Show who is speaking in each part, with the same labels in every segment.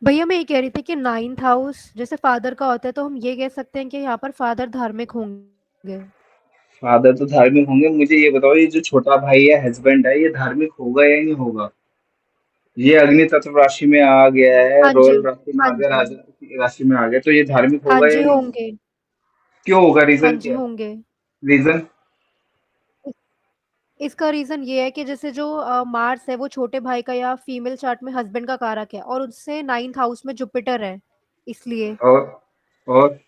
Speaker 1: भैया मैं ये कह रही थी कि नाइन्थ हाउस जैसे फादर का होता है, तो हम ये कह सकते हैं कि यहाँ पर फादर धार्मिक होंगे।
Speaker 2: फादर तो धार्मिक होंगे। मुझे ये बताओ, ये जो छोटा भाई है, हस्बैंड है, ये धार्मिक होगा या नहीं होगा? ये अग्नि तत्व राशि में आ गया है,
Speaker 1: हाँ जी।
Speaker 2: रॉयल राशि में
Speaker 1: हाँ
Speaker 2: आ गया,
Speaker 1: जी।
Speaker 2: राजा की राशि में आ गया, तो ये धार्मिक
Speaker 1: हाँ
Speaker 2: होगा या
Speaker 1: जी
Speaker 2: नहीं?
Speaker 1: होंगे।
Speaker 2: क्यों होगा?
Speaker 1: हाँ
Speaker 2: रीजन
Speaker 1: जी
Speaker 2: क्या है?
Speaker 1: होंगे।
Speaker 2: रीजन?
Speaker 1: इसका रीजन ये है कि जैसे जो मार्स है वो छोटे भाई का या फीमेल चार्ट में हस्बैंड का कारक है, और उससे नाइन्थ हाउस में जुपिटर है, इसलिए।
Speaker 2: और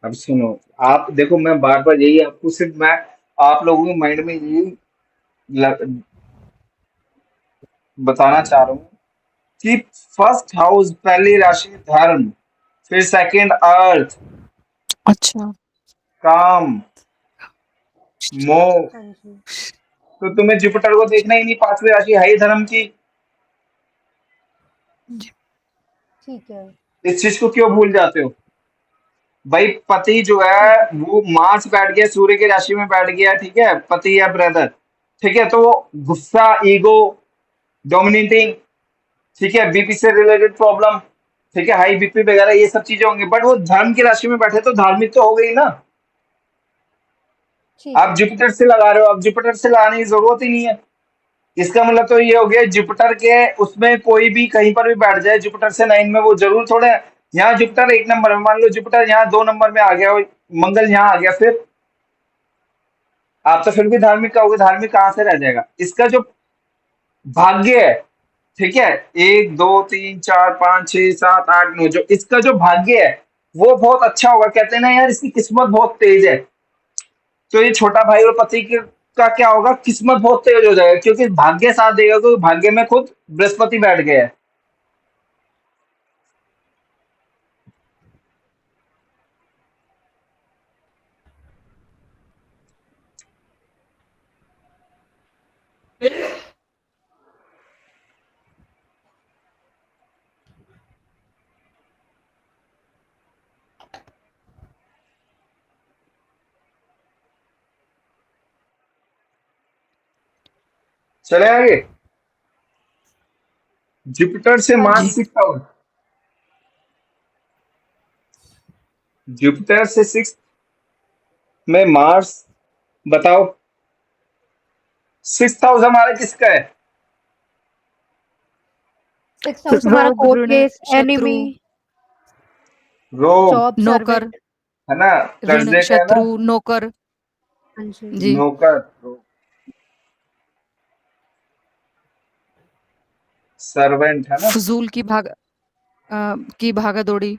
Speaker 2: अब सुनो, आप देखो, मैं बार बार यही आपको सिर्फ मैं आप लोगों के माइंड में यही ल- बताना चाह रहा हूँ कि फर्स्ट हाउस, पहली राशि धर्म, फिर सेकंड अर्थ,
Speaker 3: अच्छा।
Speaker 2: काम, मोह।
Speaker 1: हाँ जी।
Speaker 2: तो तुम्हें जुपिटर को देखना ही नहीं, पांचवी राशि है ही धर्म की।
Speaker 3: जी।
Speaker 1: ठीक है।
Speaker 2: इस चीज को क्यों भूल जाते हो? भाई पति जो है
Speaker 1: ठीक है।
Speaker 2: वो मार्स बैठ गया, सूर्य की राशि में बैठ गया, ठीक है, पति या ब्रदर। ठीक है, तो वो गुस्सा, ईगो, डोमिनेटिंग, ठीक है, बीपी से रिलेटेड प्रॉब्लम, ठीक है, हाई बीपी वगैरह, ये सब चीजें होंगी, बट वो धर्म की राशि में बैठे तो धार्मिक तो हो गई ना।
Speaker 1: ठीक
Speaker 2: आप
Speaker 1: है।
Speaker 2: जुपिटर से लगा रहे हो, अब जुपिटर से लगाने की जरूरत ही नहीं है। इसका मतलब तो ये हो गया, जुपिटर के उसमें कोई भी कहीं पर भी बैठ जाए, जुपिटर से नाइन में, वो जरूर थोड़े। यहाँ जुपिटर एक नंबर में, मान लो जुपिटर यहाँ दो नंबर में आ गया, और मंगल यहाँ आ गया, फिर आप तो फिर भी धार्मिक कहोगे, धार्मिक कहाँ से रह जाएगा? इसका जो भाग्य है, ठीक है, एक दो तीन चार पांच छह सात आठ नौ, जो इसका जो भाग्य है वो बहुत अच्छा होगा। कहते हैं ना यार, इसकी किस्मत बहुत तेज है। तो ये छोटा भाई और पति का क्या होगा, किस्मत बहुत तेज हो जाएगा, क्योंकि भाग्य साथ देगा, क्योंकि भाग्य में खुद बृहस्पति बैठ गया है। चले आगे। जुपिटर से
Speaker 1: हाँ
Speaker 2: मार्स
Speaker 3: जी।
Speaker 1: जी।
Speaker 2: सिक्स हाउस, जुपिटर से सिक्स में मार्स। बताओ, सिक्स हाउस हमारा किसका है?
Speaker 1: सिक्स हाउस हमारा
Speaker 3: रोग,
Speaker 1: कोर्ट
Speaker 3: ऋण,
Speaker 1: केस,
Speaker 3: शत्रु,
Speaker 1: एनिमी,
Speaker 2: रोग,
Speaker 1: जॉब,
Speaker 3: नौकर,
Speaker 1: सर्वेंट।
Speaker 2: है ना,
Speaker 3: ऋण,
Speaker 2: कर्जे का है ना,
Speaker 3: शत्रु, नौकर।
Speaker 1: हाँ जी।
Speaker 3: जी।
Speaker 2: नौकर, सर्वेंट है ना,
Speaker 3: फजूल की भागा दौड़ी।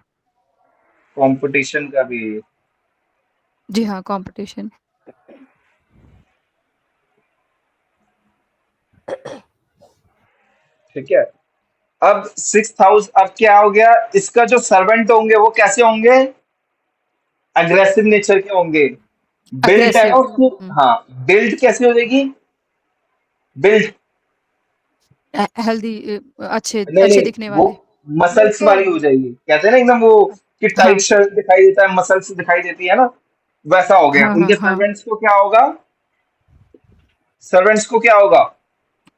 Speaker 2: कंपटीशन का भी।
Speaker 3: जी हाँ, कंपटीशन।
Speaker 2: ठीक है, अब सिक्स हाउस अब क्या हो गया, इसका जो सर्वेंट होंगे वो कैसे होंगे? अग्रेसिव नेचर के होंगे। बिल्ट है ना
Speaker 3: अग्रेसिव।
Speaker 2: उसको। हाँ, बिल्ट कैसे हो जाएगी? बिल्ट,
Speaker 3: हेल्दी, अच्छे
Speaker 2: नहीं
Speaker 3: अच्छे
Speaker 2: नहीं,
Speaker 3: दिखने
Speaker 2: वो
Speaker 3: वाले।
Speaker 2: मसल्स वाली
Speaker 1: ब्रिटेन।
Speaker 2: हो जाएगी, कहते हैं ना एकदम वो, कि टाइट
Speaker 3: हाँ
Speaker 2: शर्ट दिखाई देता है, मसल्स दिखाई देती है ना, वैसा हो गया।
Speaker 3: हाँ हाँ
Speaker 2: उनके
Speaker 3: हाँ।
Speaker 2: सर्वेंट्स को क्या होगा? सर्वेंट्स को क्या होगा?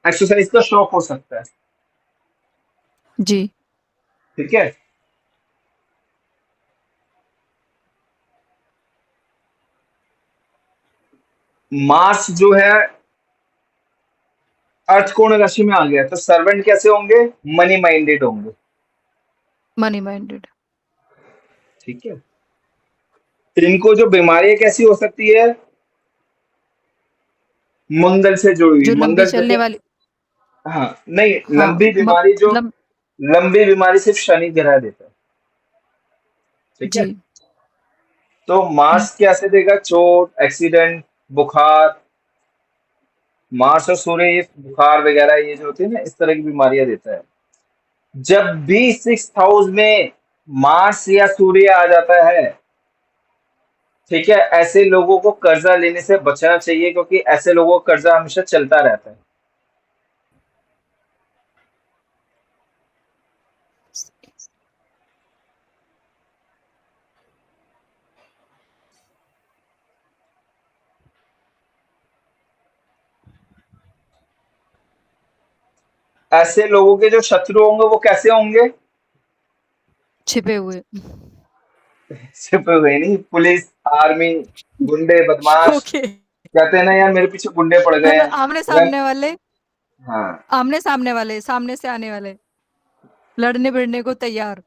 Speaker 2: एक्सरसाइज का शौक हो सकता है।
Speaker 3: जी।
Speaker 2: ठीक है, मार्स जो है अर्थ कोण राशि में आ गया, तो सर्वेंट कैसे होंगे? मनी माइंडेड होंगे।
Speaker 3: Money minded.
Speaker 2: ठीक है, इनको जो बीमारियां कैसी हो सकती है? मंगल से जुड़ी हुई,
Speaker 3: जो लंबी
Speaker 2: मंगल
Speaker 3: चलने
Speaker 2: जैसे।
Speaker 3: वाली।
Speaker 2: हाँ, नहीं,
Speaker 3: हाँ
Speaker 2: लंबी बीमारी जो,
Speaker 3: लम
Speaker 2: लंबी बीमारी सिर्फ शनि ग्रह देता है। ठीक है,
Speaker 3: जी।
Speaker 2: तो
Speaker 3: हम्म,
Speaker 2: मार्स कैसे देगा? चोट, एक्सीडेंट, बुखार। मार्स और सूर्य ये बुखार वगैरह ये जो होती है ना, इस तरह की बीमारियां देता है। जब भी सिक्स हाउस में मार्स या सूर्य आ जाता है, ठीक है, ऐसे लोगों को कर्जा लेने से बचना चाहिए, क्योंकि ऐसे लोगों को कर्जा हमेशा चलता रहता है। ऐसे लोगों के जो शत्रु होंगे वो कैसे होंगे?
Speaker 3: छिपे हुए।
Speaker 2: छिपे हुए नहीं, पुलिस, आर्मी, गुंडे, बदमाश,
Speaker 3: ओके।
Speaker 2: कहते हैं ना यार मेरे पीछे गुंडे पड़ गए
Speaker 3: मतलब
Speaker 2: हैं।
Speaker 3: आमने
Speaker 2: अगर
Speaker 3: सामने वाले,
Speaker 2: हाँ
Speaker 3: आमने सामने वाले, सामने से आने वाले, लड़ने भिड़ने को तैयार।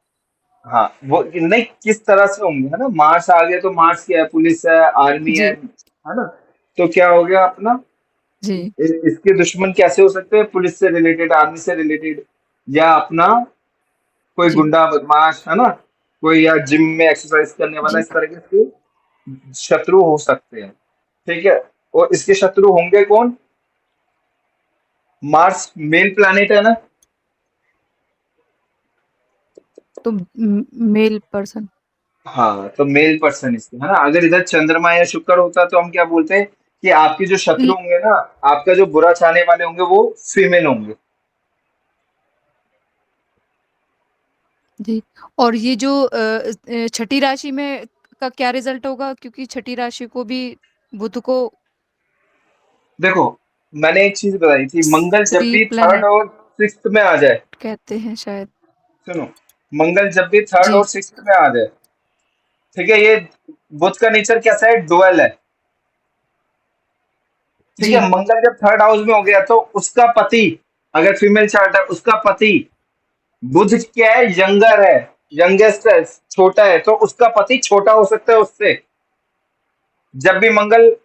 Speaker 2: हाँ, वो नहीं किस तरह से होंगे, है ना। मार्स आ गया तो मार्स क्या है, पुलिस है, आर्मी
Speaker 3: जी
Speaker 2: है ना। तो क्या हो गया अपना,
Speaker 3: जी
Speaker 2: इसके दुश्मन कैसे हो सकते हैं, पुलिस से रिलेटेड, आर्मी से रिलेटेड, या अपना कोई
Speaker 3: जी
Speaker 2: गुंडा बदमाश, है ना, कोई या जिम में एक्सरसाइज करने वाला,
Speaker 3: जी
Speaker 2: इस तरह के शत्रु हो सकते हैं। ठीक है। और इसके शत्रु होंगे कौन, मार्स मेल प्लैनेट है ना।
Speaker 3: तो मेल पर्सन।
Speaker 2: हाँ, तो मेल पर्सन इसके, है ना। अगर इधर चंद्रमा या शुक्र होता तो हम क्या बोलते हैं कि आपके जो शत्रु होंगे ना, आपका जो बुरा चाहने वाले होंगे वो फीमेल होंगे।
Speaker 3: जी। और ये जो छठी राशि में का क्या रिजल्ट होगा, क्योंकि छठी राशि को भी बुध को
Speaker 2: देखो, मैंने एक चीज बताई थी, मंगल जब
Speaker 3: स्त्री
Speaker 2: भी थर्ड
Speaker 3: प्लेनेट
Speaker 2: और सिक्स्थ में आ जाए,
Speaker 3: कहते हैं शायद।
Speaker 2: सुनो, मंगल जब भी थर्ड
Speaker 3: जी
Speaker 2: और सिक्स्थ में आ जाए, ठीक है, ये बुध का नेचर कैसा है, डुअल है। ठीक
Speaker 3: जी
Speaker 2: है, मंगल जब थर्ड हाउस में हो गया तो उसका पति, अगर फीमेल चार्ट है, उसका पति बुध क्या है, यंगर है, यंगेस्ट है, छोटा है, तो उसका पति छोटा हो सकता है उससे। जब भी मंगल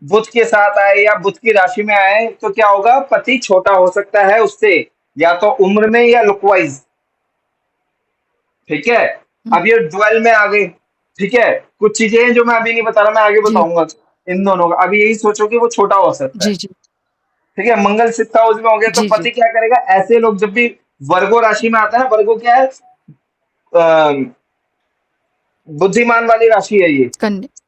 Speaker 2: बुध के साथ आए या बुध की राशि में आए तो क्या होगा, पति छोटा हो सकता है उससे, या तो उम्र में या लुक वाइज। ठीक है।
Speaker 3: हम्म,
Speaker 2: अब ये डुअल में आ गए। ठीक है, कुछ चीजें हैं जो मैं अभी नहीं बता रहा, मैं आगे
Speaker 3: जी
Speaker 2: बताऊंगा। इन दोनों का अभी यही सोचो कि वो छोटा हो सकता है।
Speaker 3: जी जी
Speaker 2: ठीक है, मंगल सिक्स्थ हाउस में हो गया तो
Speaker 3: जी जी
Speaker 2: पति क्या करेगा, ऐसे लोग जब भी वर्गो राशि में आता है ना, वर्गो क्या है, अ, बुद्धिमान वाली राशि है ये,
Speaker 3: कन्या।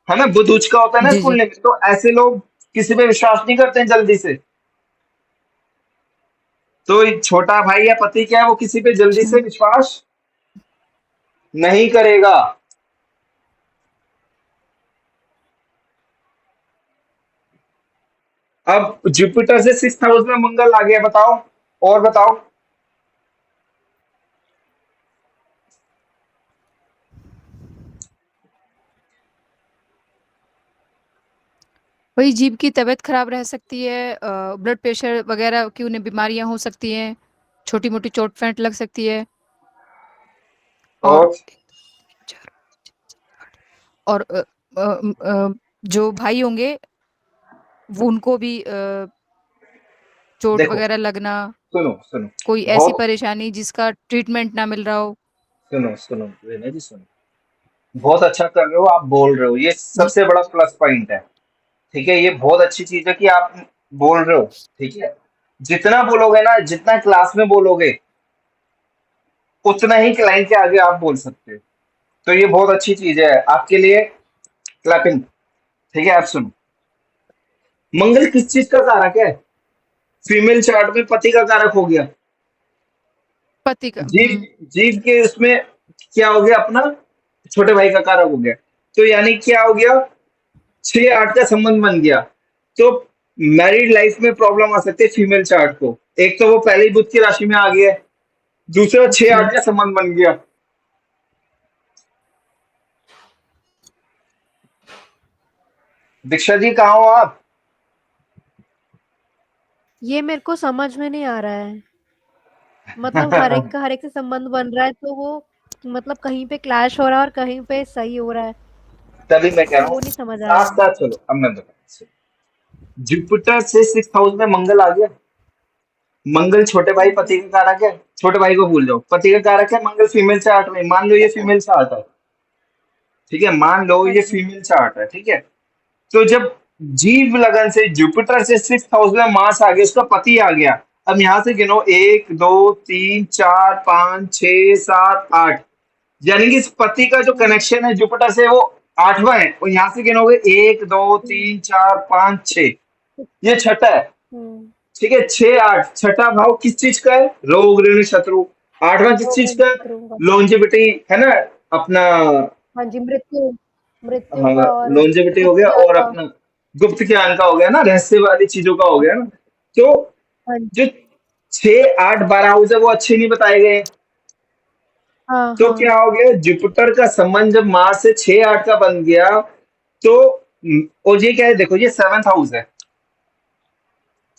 Speaker 2: है ना, बुध उच्च का होता है ना
Speaker 3: जी
Speaker 2: स्कूल
Speaker 3: जी
Speaker 2: में, तो ऐसे लोग किसी पे विश्वास नहीं करते हैं जल्दी से। तो ये छोटा भाई या पति क्या है, वो किसी पे जल्दी
Speaker 3: अच्छा।
Speaker 2: से विश्वास नहीं करेगा। अब जुपिटर से सिक्स्थ हाउस में मंगल आ गया, बताओ, और बताओ।
Speaker 3: वही जीभ की तबीयत खराब रह सकती है, ब्लड प्रेशर वगैरह की उन्हें बीमारियां हो सकती हैं, छोटी मोटी चोट फेंट लग सकती है। और
Speaker 2: और
Speaker 3: और जो भाई होंगे वो उनको भी चोट
Speaker 2: देखो,
Speaker 3: वगैरह लगना,
Speaker 2: सुनो सुनो,
Speaker 3: कोई ऐसी
Speaker 2: बहुत,
Speaker 3: परेशानी जिसका ट्रीटमेंट ना मिल रहा हो।
Speaker 2: सुनो सुनो रेना जी, सुनो, बहुत अच्छा कर रहे हो, आप बोल रहे हो, ये
Speaker 3: जी
Speaker 2: सबसे बड़ा प्लस पॉइंट है। ठीक है, ये बहुत अच्छी चीज है कि आप बोल रहे हो। ठीक है, जितना बोलोगे ना, जितना क्लास में बोलोगे, उतना ही क्लाइंट के आगे आप बोल सकते हो। तो ये बहुत अच्छी चीज है आपके लिए, क्लैपिंग। ठीक है, आप सुनो, मंगल किस चीज का कारक है, फीमेल चार्ट में पति का कारक हो गया।
Speaker 3: पति का।
Speaker 2: जीव, जीव के उसमें क्या हो गया अपना, छोटे भाई का कारक हो गया। तो यानी क्या हो गया, 6-8 का संबंध बन गया। तो मैरिड लाइफ में प्रॉब्लम आ सकती है फीमेल चार्ट को। एक तो वो पहले ही बुध की राशि में आ गया है, दूसरा छह
Speaker 3: ओके।
Speaker 2: आठ का संबंध बन गया। दीक्षा जी कहाँ हो आप।
Speaker 1: ये मेरे को समझ में नहीं आ रहा है। मतलब हर एक का हर एक से संबंध बन रहा है तो वो मतलब कहीं पे क्लैश हो रहा है और कहीं पे सही हो रहा है।
Speaker 2: तभी मैं कह रहा हूँ,
Speaker 1: वो नहीं समझ आ रहा
Speaker 2: साथ
Speaker 1: है।
Speaker 2: साथ चलो, अब मैं बता, जुपिटर से सिक्स हाउस में मंगल आ गया। मंगल छोटे भाई
Speaker 1: हम्म।
Speaker 2: पति का कारक है, छोटे भाई को भूल जाओ, पति का कारक है। मंगल फीमेल चार्ट में, मान लो ये फीमेल चार्ट है। ठीक है, मान लो
Speaker 1: हाँ
Speaker 2: ये
Speaker 1: जी।
Speaker 2: फीमेल चार्ट है। ठीक है, तो जब जीव लगन से जुपिटर से सिक्स हाउस में मार्स आ गया, उसका पति आ गया। अब यहां से गिनो, 1 2 3 4 5 6 7 8, यानी कि इस पति का जो
Speaker 1: हम्म।
Speaker 2: कनेक्शन है जुपिटर से वो आठवां है। और यहां से गिनोगे 1 2 3 4 5 6, ये छठा है।
Speaker 1: हम्म।
Speaker 2: ठीक है, 6 8, छठा भाव किस चीज का है, रोग ऋण शत्रु। आठवां किस
Speaker 1: रोग
Speaker 2: चीज का है,
Speaker 1: शत्रुओं का।
Speaker 2: लॉन्जेविटी, है ना, अपना,
Speaker 1: हाँ जी, मृत्यु, मृत्यु
Speaker 2: हाँ,
Speaker 1: का और
Speaker 2: लॉन्जेविटी हो
Speaker 1: गुप्त
Speaker 2: गया,
Speaker 1: ज्ञान
Speaker 2: और
Speaker 1: का।
Speaker 2: अपना गुप्त ज्ञान का हो गया ना, रहस्य वाली चीजों का हो गया ना। तो
Speaker 1: हाँ जी।
Speaker 2: जो 6 8 12 हाउस है वो अच्छे नहीं बताए गए हैं।
Speaker 1: हाँ
Speaker 2: तो
Speaker 1: हाँ
Speaker 2: क्या हो गया, जुपिटर का संबंध जब मार्स से 6-8 का बन गया तो और ये क्या है, देखो ये 7th हाउस है।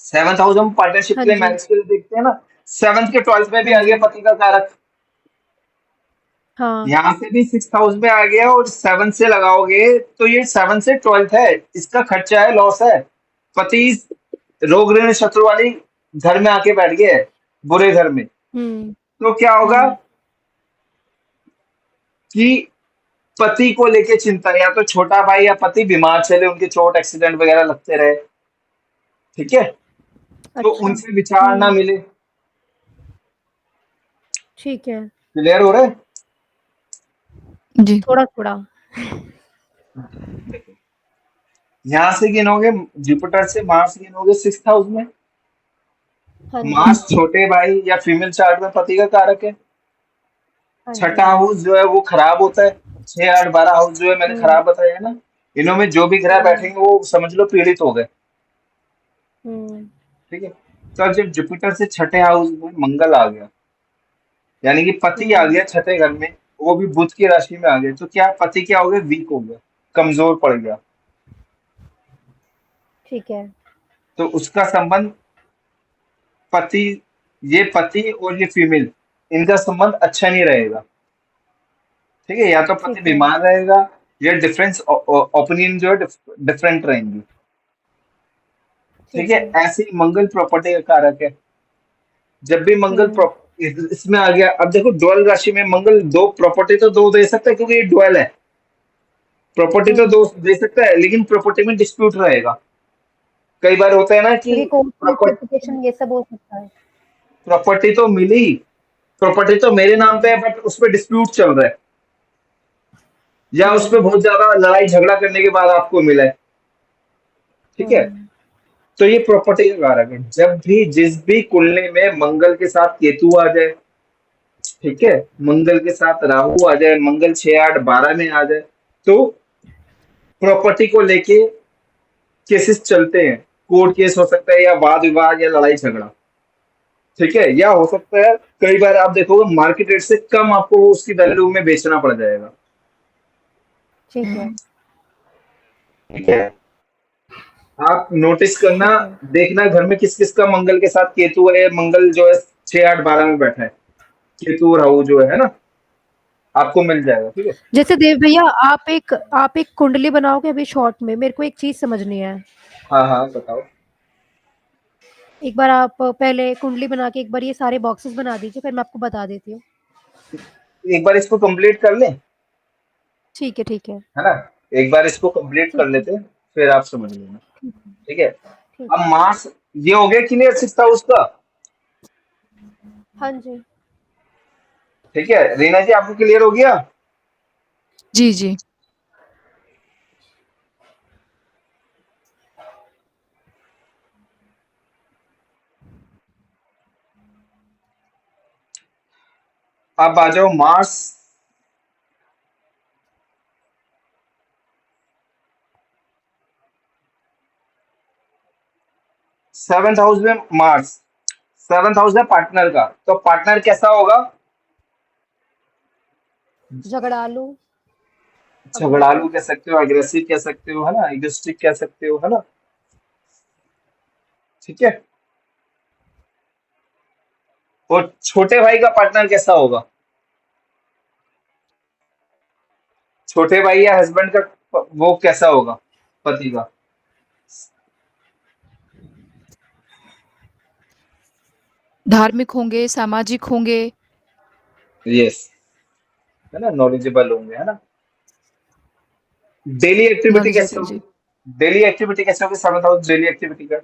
Speaker 2: 7th हाउस हम पार्टनरशिप
Speaker 1: हाँ
Speaker 2: के लिए,
Speaker 1: जी।
Speaker 2: मैरिज के लिए देखते हैं ना। 7th के 12th में भी
Speaker 1: हाँ
Speaker 2: आ गया
Speaker 1: जी।
Speaker 2: पति का कारक,
Speaker 1: हाँ।
Speaker 2: यहाँ से भी 6th हाउस में आ गया, और 7 से लगाओगे तो ये 7 से 12th है, इसका खर्चा है, लॉस है। पति रोग ऋण शत्रु वाली घर में आके बैठ गया है, बुरे घर में।
Speaker 1: हम्म
Speaker 2: तो क्या होगा
Speaker 1: हम्म
Speaker 2: कि पति को लेके चिंता, या तो छोटा भाई या पति बीमार चले, उनके चोट एक्सीडेंट वगैरह लगते रहे, ठीक है, तो
Speaker 1: अच्छा।
Speaker 2: उनसे विचार ना मिले।
Speaker 1: ठीक है।
Speaker 2: क्लियर हो रहा है?
Speaker 3: जी।
Speaker 1: थोड़ा थोड़ा।
Speaker 2: देखो, यहाँ से गिनोगे, जुपिटर से मार्स गिनोगे 6th हाउस में।
Speaker 1: हाँ जी।
Speaker 2: मार्स छोटे भाई या फीमेल चार्ट में पति का कारक है।
Speaker 1: हाँ
Speaker 2: छठा
Speaker 1: जी।
Speaker 2: हाउस जो है वो खराब होता है। 6, 8, 12 हाउस जो है मैंने
Speaker 1: हम्म
Speaker 2: खराब बताया है ना। इन्हों में जो भी ग्रह
Speaker 1: हम्म
Speaker 2: बैठेंगे वो समझ लो पीड़ित हो गए,
Speaker 1: हम्म
Speaker 2: ठीक है। तो अब जब जुपिटर से छठे हाउस में मंगल आ गया, यानी कि पति आ
Speaker 1: हम्म
Speaker 2: गया छठे घर में, वो भी बुध की राशि में आ गया, तो क्या पति क्या हो गया, वीक हो गया, कमजोर पड़ गया।
Speaker 1: ठीक है।
Speaker 2: तो उसका संबंध पति, ये पति और ये फीमेल, इनका संबंध अच्छा नहीं रहेगा, ठीक है। या तो पति
Speaker 1: ठीक है।
Speaker 2: बीमार रहेगा, या डिफरेंस ओपिनियन जो है डिफरेंट रहेंगी, ठीक
Speaker 1: ठीक
Speaker 2: है।
Speaker 1: है।
Speaker 2: ऐसे ही मंगल प्रॉपर्टी का कारक है। जब भी मंगल
Speaker 1: हम्म
Speaker 2: इसमें आ गया, अब देखो ड्वेल राशि में मंगल दो प्रॉपर्टी तो दो दे सकता है, क्योंकि ये ड्वेल है। प्रॉपर्टी तो
Speaker 1: हम्म
Speaker 2: दो दे सकता है, लेकिन प्रॉपर्टी में डिस्प्यूट रहेगा। कई बार होता है ना कि
Speaker 1: क्योंकि कोर्ट
Speaker 2: प्रॉपर्टी
Speaker 1: क्लेसिफिकेशन ये सब हो सकता है।
Speaker 2: प्रॉपर्टी तो मिली, प्रॉपर्टी तो मेरे नाम पे है, बट उस पर डिस्प्यूट चल रहा है, या उस पर
Speaker 1: हम्म
Speaker 2: बहुत ज्यादा लड़ाई झगड़ा करने के बाद आपको मिला है, ठीक है।
Speaker 1: हम्म
Speaker 2: तो ये प्रॉपर्टी का कारक है। जब भी जिस भी कुंडली में मंगल के साथ केतु आ जाए, ठीक है, मंगल के साथ राहु आ जाए, मंगल 6, 8, 12 में आ जाए, तो प्रॉपर्टी को लेके केसेस चलते हैं। कोर्ट केस हो सकता है, या वाद विवाद, या लड़ाई झगड़ा, ठीक है। या हो सकता है कई बार आप देखोगे मार्केट रेट से कम आपको उसकी वैल्यू में बेचना पड़ जाएगा,
Speaker 1: ठीक है।
Speaker 2: ठीक है। आप नोटिस करना,
Speaker 1: ठीक है।
Speaker 2: देखना घर में किस किस का मंगल के साथ केतु है, मंगल जो है 6, 8, 12 में बैठा है, केतु और राहु जो है ना, आपको मिल जाएगा, ठीक है।
Speaker 1: जैसे देव भैया, आप एक कुंडली बनाओगे अभी शॉर्ट में, मेरे को एक चीज समझनी है।
Speaker 2: हाँ हाँ बताओ।
Speaker 1: एक बार आप पहले कुंडली बना के एक बार ये सारे बॉक्सेस बना दीजिए, फिर मैं आपको बता देती हूँ।
Speaker 2: एक बार इसको कंप्लीट कर लें,
Speaker 1: ठीक है। ठीक है।
Speaker 2: है ना। एक बार इसको कंप्लीट कर
Speaker 1: ठीक है।
Speaker 2: लेते हैं, फिर आप समझ लेना,
Speaker 1: ठीक है।
Speaker 2: ठीक है।
Speaker 1: ठीक
Speaker 2: अब मार्स, ये हो गया क्लियर 6th हाउस का,
Speaker 1: हाँ जी।
Speaker 2: ठीक है। रीना जी आपको क्लियर हो गया?
Speaker 3: जी, जी।
Speaker 2: अब आ जाओ मार्स, 7th हाउस में मार्स, 7th हाउस है पार्टनर का, तो पार्टनर कैसा होगा,
Speaker 1: झगड़ालू।
Speaker 2: झगड़ालू
Speaker 1: अग्रेसिव।
Speaker 2: कह सकते हो, अग्रेसिव कह सकते हो, है ना, इगोइस्टिक कह सकते हो, है ना, ठीक है। और छोटे भाई का पार्टनर कैसा होगा, छोटे भाई या हस्बैंड का वो कैसा होगा, पति का,
Speaker 3: धार्मिक होंगे, सामाजिक होंगे।
Speaker 2: यस, है ना, नॉलेजेबल होंगे, है ना। डेली एक्टिविटी कैसे
Speaker 3: नॉलेजेबल,
Speaker 2: होगी,
Speaker 3: जी।
Speaker 2: डेली एक्टिविटी कैसे होगी 7th हाउस डेली एक्टिविटी का,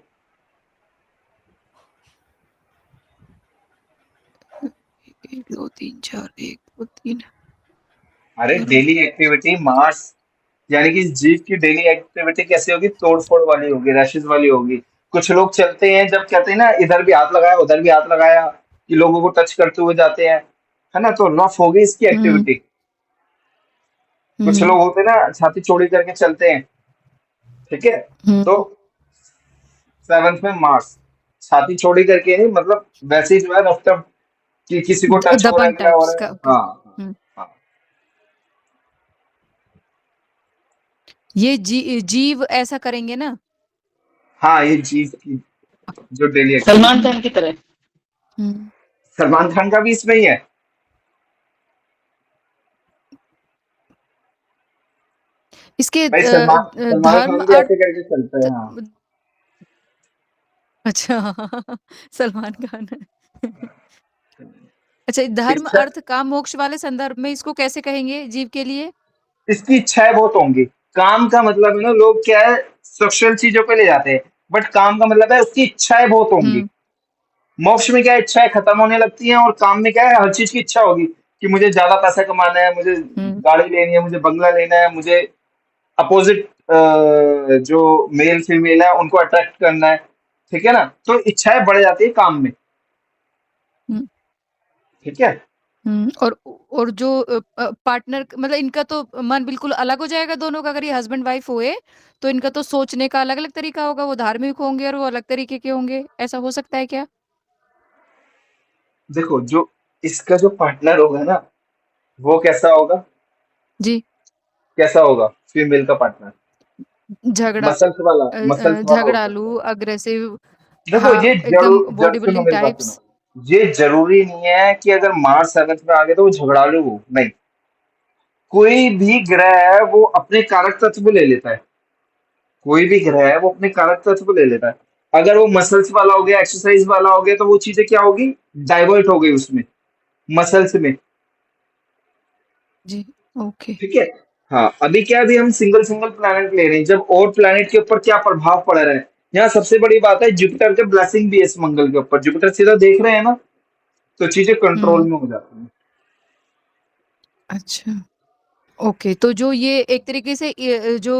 Speaker 3: 1, 2, 3, 4, 1, 2, 3।
Speaker 2: अरे डेली एक्टिविटी मार्स, यानी कि जीव की डेली एक्टिविटी कैसी होगी, तोड़ फोड़ वाली होगी, रैशेस वाली होगी। कुछ लोग चलते हैं, जब कहते हैं ना इधर भी हाथ लगाया उधर भी हाथ लगाया, कि लोगों को टच करते हुए जाते हैं, है ना, तो रफ होगी इसकी
Speaker 3: हुँ,
Speaker 2: एक्टिविटी। कुछ
Speaker 3: हुँ,
Speaker 2: लोग होते हैं ना छाती चौड़ी करके चलते हैं, ठीक है।
Speaker 3: हुँ।
Speaker 2: तो 7th में मार्स, छाती चौड़ी करके नहीं, मतलब वैसे ही जो है रफ टफ, कि किसी को टच हो रहा है,
Speaker 3: दबंग
Speaker 2: क्या हो
Speaker 3: टाइप्स
Speaker 2: रहा
Speaker 3: का,
Speaker 2: है,
Speaker 3: ओके।
Speaker 2: हाँ,
Speaker 3: ये जीव ऐसा करेंगे ना?
Speaker 2: हाँ, ये जीव की जो डेली
Speaker 4: सलमान
Speaker 2: एक्टिविटी,
Speaker 4: खान की तरह।
Speaker 3: हम्म।
Speaker 2: सलमान खान का भी इसमें ही है।
Speaker 3: इसके
Speaker 2: भाई सलमान
Speaker 3: धर्म
Speaker 2: खान भी
Speaker 3: अर्थ।
Speaker 2: ऐसे करके चलते हैं। हाँ।
Speaker 3: अच्छा। सलमान खान। अच्छा, धर्म
Speaker 2: इच्छा,
Speaker 3: अर्थ काम मोक्ष वाले संदर्भ में इसको कैसे कहेंगे जीव के लिए?
Speaker 2: इसकी इच्छाएं बहुत होंगी। काम का मतलब है ना, लोग क्या है सोशल चीजों पे ले जाते हैं, बट काम का मतलब है उसकी इच्छाएं बहुत होंगी।
Speaker 3: हम्म।
Speaker 2: मोक्ष में क्या है, इच्छाएं खत्म होने लगती हैं, और काम में क्या है, हर चीज की इच्छा होगी कि मुझे ज्यादा पैसा कमाना है, मुझे
Speaker 3: हम्म।
Speaker 2: गाड़ी लेनी है, मुझे बंगला लेना है, मुझे अपोजिट जो मेल फीमेल है उनको अट्रैक्ट करना है। ठीक है ना, तो इच्छाएं बढ़ जाती है काम में।
Speaker 3: हम्म।
Speaker 2: ठीक है।
Speaker 3: और जो पार्टनर मतलब इनका तो मन बिल्कुल अलग हो जाएगा दोनों का, अगर ये हस्बैंड वाइफ हुए तो इनका तो सोचने का अलग अलग तरीका होगा, वो धार्मिक होंगे और वो अलग तरीके के होंगे, ऐसा हो सकता है क्या?
Speaker 2: देखो, जो इसका जो पार्टनर होगा ना, वो कैसा होगा,
Speaker 3: जी।
Speaker 2: कैसा होगा फीमेल का पार्टनर,
Speaker 3: झगड़ा
Speaker 2: मसल्स वाला हो सकता
Speaker 3: झगड़ालू,
Speaker 2: है।
Speaker 3: अग्रेसिव।
Speaker 2: देखो,
Speaker 3: हाँ,
Speaker 2: ये
Speaker 3: एकदम
Speaker 2: जरूर
Speaker 3: बॉडी
Speaker 2: सुनो
Speaker 3: बिल्डिंग
Speaker 2: मेरी बात सुनो।
Speaker 3: टाइप्स।
Speaker 2: ये जरूरी नहीं है कि अगर मार्स 7th में आ गया तो वो झगड़ालू हो, नहीं। कोई भी ग्रह है वो अपने कारक तत्व ले लेता है। कोई भी ग्रह है वो अपने कारक तत्व ले लेता है। अगर वो मसल्स वाला हो गया, एक्सरसाइज वाला हो गया, तो वो चीजें क्या होगी, डाइवर्ट हो गई उसमें, मसल्स में।
Speaker 3: जी। ओके।
Speaker 2: ठीक है। हाँ, अभी क्या, अभी हम सिंगल सिंगल प्लैनेट ले रहे हैं, जब और प्लैनेट के ऊपर क्या प्रभाव पड़ रहा है। यहाँ सबसे बड़ी बात है, जुपिटर के ब्लेसिंग भी है इस मंगल के ऊपर, जुपिटर सीधा देख रहे हैं ना, तो चीजें कंट्रोल
Speaker 3: हम्म।
Speaker 2: में हो जाती हैं।
Speaker 3: अच्छा। ओके, तो जो ये एक तरीके से जो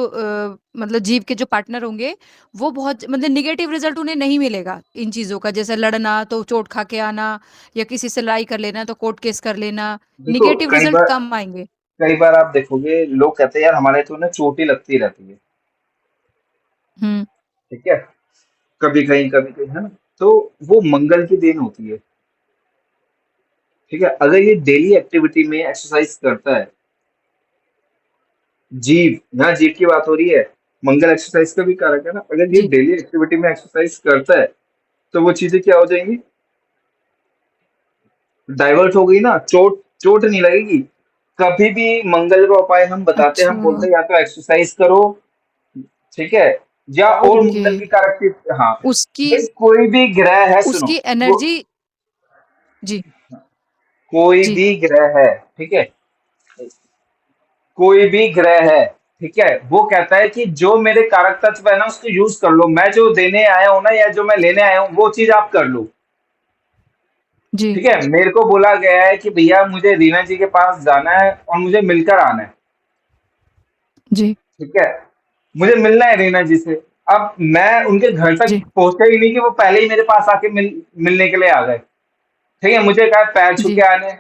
Speaker 3: मतलब जीव के जो पार्टनर होंगे वो बहुत मतलब निगेटिव रिजल्ट उन्हें नहीं मिलेगा इन चीजों का, जैसे लड़ना तो चोट खा के आना, या किसी से लड़ाई कर लेना तो कोर्ट केस कर लेना,
Speaker 2: देखो,
Speaker 3: निगेटिव रिजल्ट कम आएंगे।
Speaker 2: कई बार आप देखोगे लोग कहते हैं यार हमारे तो ना चोट ही लगती रहती है।
Speaker 3: हम्म।
Speaker 2: ठीक है। कभी कहीं, है ना। तो वो मंगल की देन होती है। ठीक है, अगर ये डेली एक्टिविटी में एक्सरसाइज करता है, जीव, यहाँ जीव की बात हो रही है, मंगल एक्सरसाइज का भी कारक है ना, अगर ये
Speaker 3: जी।
Speaker 2: डेली एक्टिविटी में एक्सरसाइज करता है, तो वो चीजें क्या हो जाएंगी, डाइवर्ट हो गई ना, चोट चोट नहीं लगेगी। कभी भी मंगल का उपाय हम बताते हैं,
Speaker 3: अच्छा।
Speaker 2: हम बोलते हैं या तो एक्सरसाइज करो, ठीक है, या और
Speaker 3: ओके।
Speaker 2: मंगल की कारक की। हाँ।
Speaker 3: उसकी
Speaker 2: भाई कोई भी ग्रह है, सुनो,
Speaker 3: उसकी
Speaker 2: वो
Speaker 3: एनर्जी। जी।
Speaker 2: कोई
Speaker 3: जी।
Speaker 2: भी ग्रह है, ठीक है, कोई भी ग्रह है, ठीक है, वो कहता है कि जो मेरे कारक तत्व है ना उसको यूज कर लो, मैं जो देने आया हूं ना या जो मैं लेने आया हूँ वो चीज आप कर लो।
Speaker 3: जी।
Speaker 2: ठीक है, मेरे को बोला गया है कि भैया मुझे रीना जी के पास जाना है और मुझे मिलकर आना है।
Speaker 3: जी।
Speaker 2: ठीक है, मुझे मिलना है रीना जी से। अब मैं उनके घर तक
Speaker 3: जी।
Speaker 2: पहुंचा ही नहीं कि वो पहले ही मेरे पास आके मिलने के लिए आ गए। ठीक है, मुझे कहा पैर छू के
Speaker 3: जी।
Speaker 2: आने।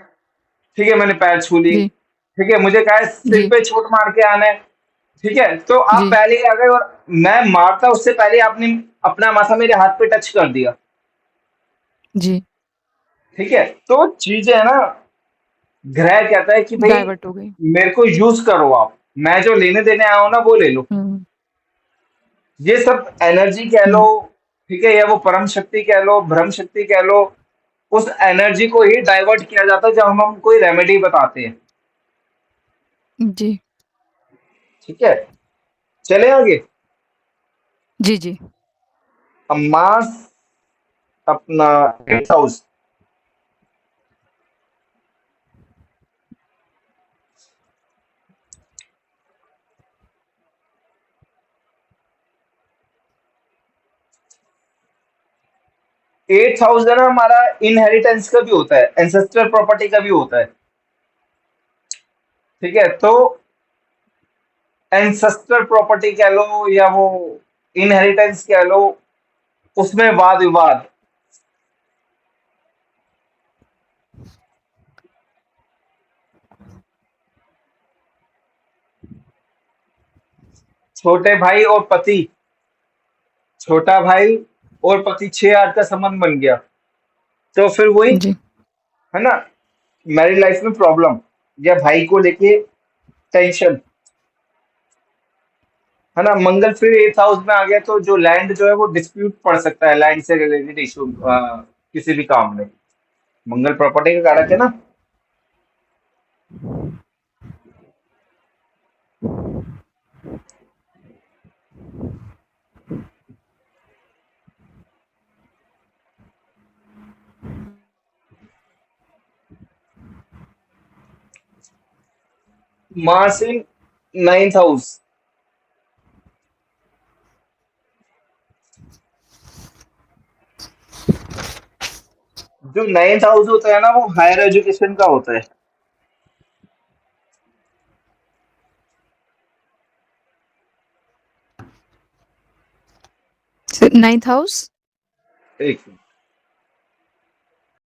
Speaker 2: ठीक है, मैंने पैर छू ली।
Speaker 3: जी।
Speaker 2: ठीक है, मुझे कहा सिर
Speaker 3: जी।
Speaker 2: पे चोट मार के आना है। ठीक है, तो आप
Speaker 3: जी।
Speaker 2: पहले ही आ गए, और मैं मारता उससे पहले आपने अपना माथा मेरे हाथ पे टच कर दिया।
Speaker 3: जी।
Speaker 2: ठीक है, तो चीजें है ना, ग्रह कहता है कि भाई
Speaker 3: डाइवर्ट हो गई।
Speaker 2: मेरे को यूज करो आप, मैं जो लेने देने आया हूं ना वो ले लो।
Speaker 3: हम्म।
Speaker 2: ये सब एनर्जी कह लो,
Speaker 3: हम्म।
Speaker 2: ठीक है, या वो परम शक्ति कह लो, ब्रह्म शक्ति कह लो, उस एनर्जी को ही डाइवर्ट किया जाता है जब हम कोई रेमेडी बताते हैं।
Speaker 3: जी।
Speaker 2: ठीक है, चले आगे।
Speaker 3: जी। जी।
Speaker 2: अब मास अपना 8th हाउस, एट्थ हाउस है ना हमारा, इनहेरिटेंस का भी होता है, एंसेस्टर प्रॉपर्टी का भी होता है। ठीक है, तो एंसेस्टर प्रॉपर्टी कह लो या वो इनहेरिटेंस कह लो, उसमें वाद विवाद। छोटे भाई और पति, छोटा भाई और पति 6 8 का संबंध बन गया, तो फिर वही,
Speaker 3: जी।
Speaker 2: है ना, मैरिड लाइफ में प्रॉब्लम या भाई को लेके टेंशन। है ना, मंगल फिर 8th हाउस में आ गया, तो जो लैंड जो है वो डिस्प्यूट पड़ सकता है, लैंड से रिलेटेड इशू किसी भी काम में। मंगल प्रॉपर्टी का कारक है ना। मार्स इन 9th हाउस। जो 9th हाउस होता है ना, वो हायर एजुकेशन का होता है।
Speaker 3: 9th house.
Speaker 2: एक